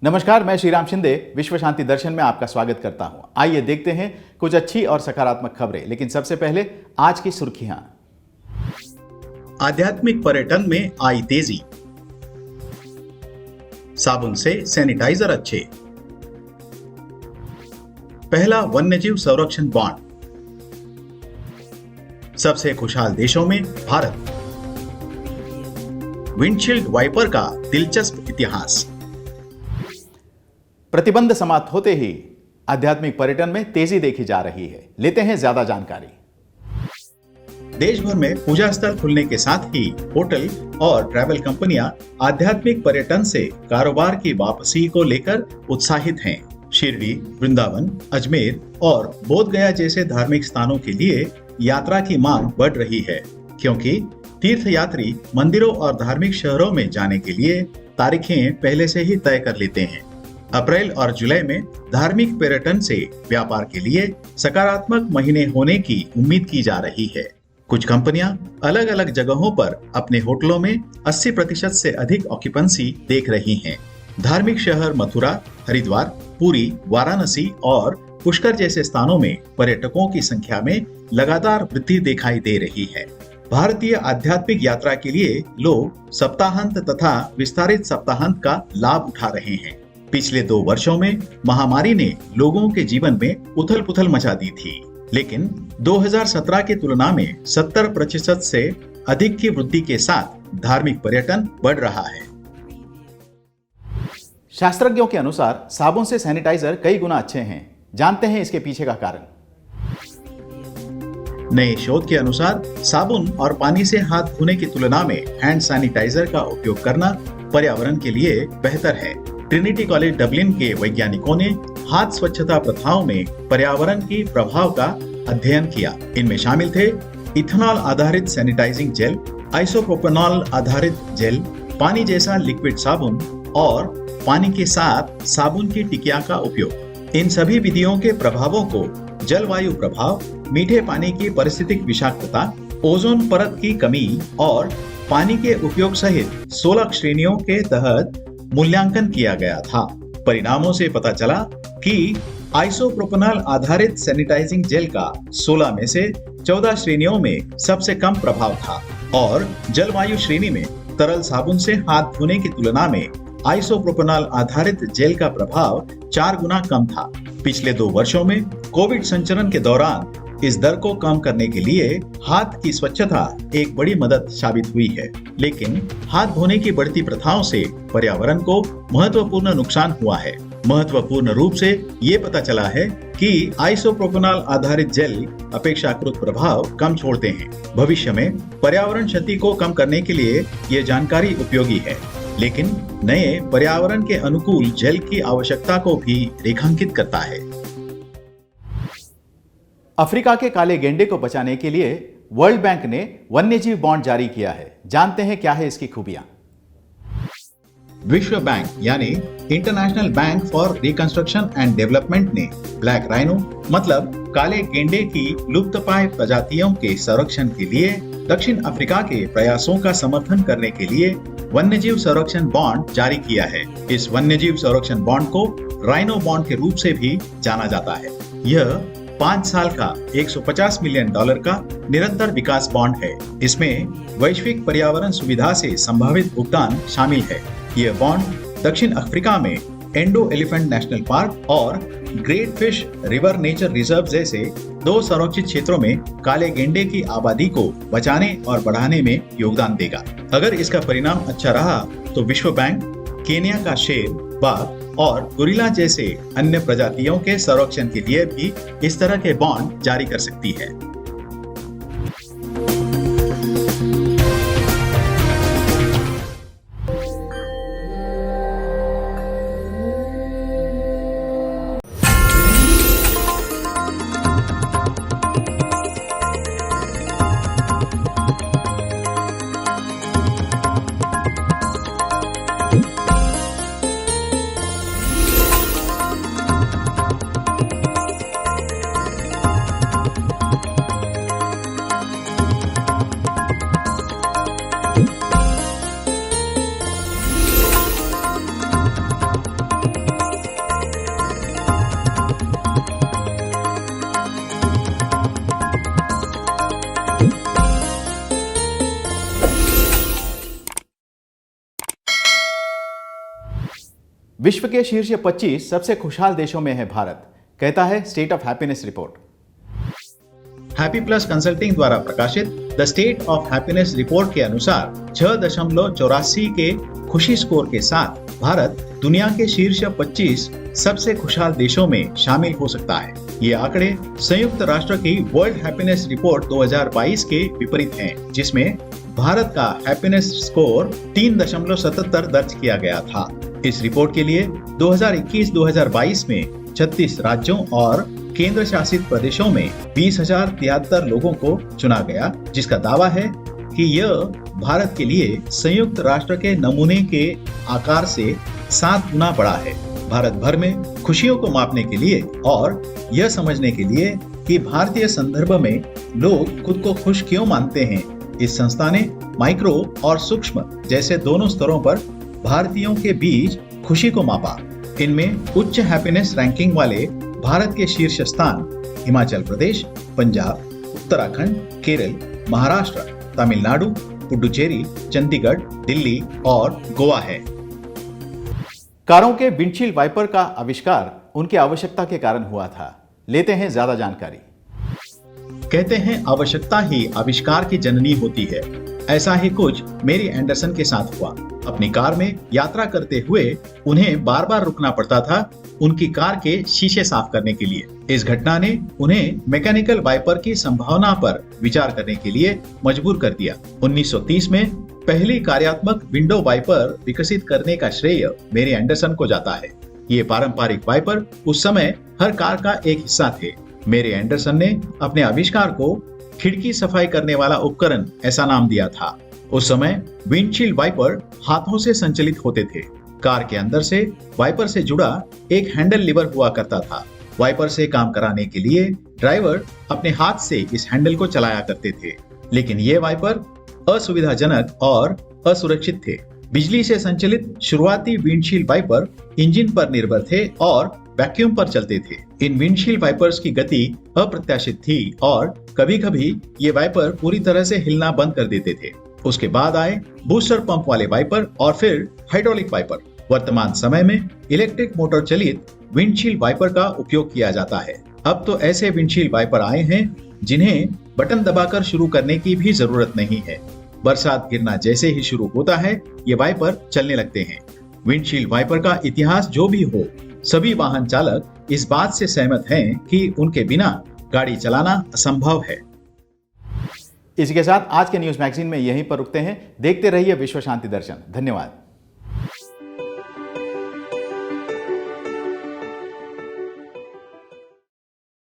नमस्कार, मैं श्रीराम शिंदे विश्व शांति दर्शन में आपका स्वागत करता हूं। आइए देखते हैं कुछ अच्छी और सकारात्मक खबरें, लेकिन सबसे पहले आज की सुर्खियां। आध्यात्मिक पर्यटन में आई तेजी, साबुन से सैनिटाइजर अच्छे, पहला वन्यजीव संरक्षण बॉन्ड, सबसे खुशहाल देशों में भारत, विंडशील्ड वाइपर का दिलचस्प इतिहास। प्रतिबंध समाप्त होते ही आध्यात्मिक पर्यटन में तेजी देखी जा रही है। लेते हैं ज्यादा जानकारी। देश भर में पूजा स्थल खुलने के साथ ही होटल और ट्रैवल कंपनियां आध्यात्मिक पर्यटन से कारोबार की वापसी को लेकर उत्साहित हैं। शिरडी, वृंदावन, अजमेर और बोध गया जैसे धार्मिक स्थानों के लिए यात्रा की मांग बढ़ रही है, क्योंकि तीर्थयात्री मंदिरों और धार्मिक शहरों में जाने के लिए तारीखें पहले से ही तय कर लेते हैं। अप्रैल और जुलाई में धार्मिक पर्यटन से व्यापार के लिए सकारात्मक महीने होने की उम्मीद की जा रही है। कुछ कंपनियां अलग अलग जगहों पर अपने होटलों में 80% से अधिक ऑक्यूपेंसी देख रही हैं। धार्मिक शहर मथुरा, हरिद्वार, पुरी, वाराणसी और पुष्कर जैसे स्थानों में पर्यटकों की संख्या में लगातार वृद्धि दिखाई दे रही है। भारतीय आध्यात्मिक यात्रा के लिए लोग सप्ताहांत तथा विस्तारित सप्ताहांत का लाभ उठा रहे हैं। पिछले 2 वर्षों में महामारी ने लोगों के जीवन में उथल पुथल मचा दी थी, लेकिन 2017 की तुलना में 70% से अधिक की वृद्धि के साथ धार्मिक पर्यटन बढ़ रहा है। शास्त्रज्ञों के अनुसार साबुन से सैनिटाइजर कई गुना अच्छे हैं। जानते हैं इसके पीछे का कारण। नए शोध के अनुसार साबुन और पानी से हाथ धोने की तुलना में हैंड सैनिटाइजर का उपयोग करना पर्यावरण के लिए बेहतर है। ट्रिनिटी कॉलेज डबलिन के वैज्ञानिकों ने हाथ स्वच्छता प्रथाओं में पर्यावरण की प्रभाव का अध्ययन किया। इनमें शामिल थे इथेनॉल आधारित सैनिटाइजिंग जेल, आइसोप्रोपेनॉल आधारित जेल, पानी जैसा लिक्विड साबुन और पानी के साथ साबुन की टिकिया का उपयोग। इन सभी विधियों के प्रभावों को जलवायु प्रभाव, मीठे पानी की पारिस्थितिक विषाक्तता, ओजोन परत की कमी और पानी के उपयोग सहित 16 श्रेणियों के तहत मूल्यांकन किया गया था। परिणामों से पता चला कि आइसोप्रोपेनॉल आधारित सैनिटाइजिंग जेल का 16 में से 14 श्रेणियों में सबसे कम प्रभाव था और जलवायु श्रेणी में तरल साबुन से हाथ धोने की तुलना में आइसोप्रोपेनॉल आधारित जेल का प्रभाव 4 गुना कम था। पिछले 2 वर्षों में कोविड संचरण के दौरान इस दर को कम करने के लिए हाथ की स्वच्छता एक बड़ी मदद साबित हुई है, लेकिन हाथ धोने की बढ़ती प्रथाओं से पर्यावरण को महत्वपूर्ण नुकसान हुआ है। महत्वपूर्ण रूप से ये पता चला है कि आइसोप्रोपेनॉल आधारित जेल अपेक्षाकृत प्रभाव कम छोड़ते हैं। भविष्य में पर्यावरण क्षति को कम करने के लिए ये जानकारी उपयोगी है, लेकिन नए पर्यावरण के अनुकूल जेल की आवश्यकता को भी रेखांकित करता है। अफ्रीका के काले गेंडे को बचाने के लिए वर्ल्ड बैंक ने वन्यजीव बॉन्ड जारी किया है। जानते हैं क्या है इसकी खूबियां। विश्व बैंक यानी international bank for reconstruction and development ने ब्लैक राइनो मतलब काले गेंडे की लुप्तप्राय प्रजातियों के संरक्षण के लिए दक्षिण अफ्रीका के प्रयासों का समर्थन करने के लिए वन्यजीव संरक्षण बॉन्ड जारी किया है। इस वन्यजीव संरक्षण बॉन्ड को राइनो बॉन्ड के रूप से भी जाना जाता है। यह 5 साल का $150 मिलियन का निरंतर विकास बॉन्ड है। इसमें वैश्विक पर्यावरण सुविधा से संभावित भुगतान शामिल है। यह बॉन्ड दक्षिण अफ्रीका में एंडो एलिफेंट नेशनल पार्क और great fish river nature reserve जैसे 2 संरक्षित क्षेत्रों में काले गेंडे की आबादी को बचाने और बढ़ाने में योगदान देगा। अगर इसका परिणाम अच्छा रहा तो विश्व बैंक केन्या का शेर, बाघ और गोरिल्ला जैसे अन्य प्रजातियों के संरक्षण के लिए भी इस तरह के बॉन्ड जारी कर सकती है। विश्व के शीर्ष 25 सबसे खुशहाल देशों में है भारत, कहता है state of happiness report. Happy plus consulting द्वारा प्रकाशित the state of happiness report के अनुसार 6.84 के खुशी स्कोर के साथ भारत दुनिया के शीर्ष 25 सबसे खुशहाल देशों में शामिल हो सकता है। ये आंकड़े संयुक्त राष्ट्र की वर्ल्ड हैप्पीनेस रिपोर्ट 2022 के विपरीत हैं, जिसमें भारत का हैप्पीनेस स्कोर 3.77 दर्ज किया गया था। इस रिपोर्ट के लिए 2021-2022 में 36 राज्यों और केंद्र शासित प्रदेशों में 20,073 लोगों को चुना गया, जिसका दावा है कि यह भारत के लिए संयुक्त राष्ट्र के नमूने के आकार से 7 गुना बड़ा है। भारत भर में खुशियों को मापने के लिए और यह समझने के लिए कि भारतीय संदर्भ में लोग खुद को खुश क्यों मानते हैं, इस संस्था ने माइक्रो और सूक्ष्म जैसे दोनों स्तरों पर भारतीयों के बीच खुशी को मापा। इनमें उच्च हैप्पीनेस रैंकिंग वाले भारत के शीर्ष स्थान हिमाचल प्रदेश, पंजाब, उत्तराखंड, केरल, महाराष्ट्र, तमिलनाडु, पुडुचेरी, चंडीगढ़, दिल्ली और गोवा है। कारों के विंडशील्ड वाइपर का आविष्कार उनकी आवश्यकता के कारण हुआ था। लेते हैं ज्यादा जानकारी। कहते हैं आवश्यकता ही आविष्कार की जननी होती है। ऐसा ही कुछ मेरी एंडरसन के साथ हुआ। अपनी कार में यात्रा करते हुए उन्हें बार बार रुकना पड़ता था उनकी कार के शीशे साफ करने के लिए। इस घटना ने उन्हें मैकेनिकल वाइपर की संभावना पर विचार करने के लिए मजबूर कर दिया। 1930 में पहली कार्यात्मक विंडो वाइपर विकसित करने का श्रेय मेरी एंडरसन को जाता है। ये पारंपरिक वाइपर उस समय हर कार का एक हिस्सा थे। मेरी एंडरसन ने अपने आविष्कार को खिड़की सफाई करने वाला उपकरण ऐसा नाम दिया था। उस समय विंडशील्ड वाइपर हाथों से संचालित होते थे। कार के अंदर से वाइपर से जुड़ा एक हैंडल लीवर हुआ करता था। वाइपर से काम कराने के लिए ड्राइवर अपने हाथ से इस हैंडल को चलाया करते थे, लेकिन ये वाइपर असुविधाजनक और असुरक्षित थे। बिजली से संचालित शुरुआती विंडशील्ड वाइपर इंजन पर निर्भर थे और वैक्यूम पर चलते थे। इन विंडशील्ड वाइपर्स की गति अप्रत्याशित थी और कभी-कभी ये वाइपर पूरी तरह से हिलना बंद कर देते थे। उसके बाद आए बूस्टर पंप वाले वाइपर और फिर हाइड्रोलिक वाइपर। वर्तमान समय में इलेक्ट्रिक मोटर चलित विंडशील्ड वाइपर का उपयोग किया जाता है। अब तो ऐसे विंडशील्ड वाइपर आए हैं जिन्हें बटन दबाकर शुरू करने की भी जरूरत नहीं है। बरसात गिरना जैसे ही शुरू होता है, ये वाइपर चलने लगते हैं। विंडशील्ड वाइपर का इतिहास जो भी हो, सभी वाहन चालक इस बात से सहमत हैं कि उनके बिना गाड़ी चलाना असंभव है। इसी के साथ आज के न्यूज मैगजीन में यहीं पर रुकते हैं। देखते रहिए विश्व शांति दर्शन। धन्यवाद।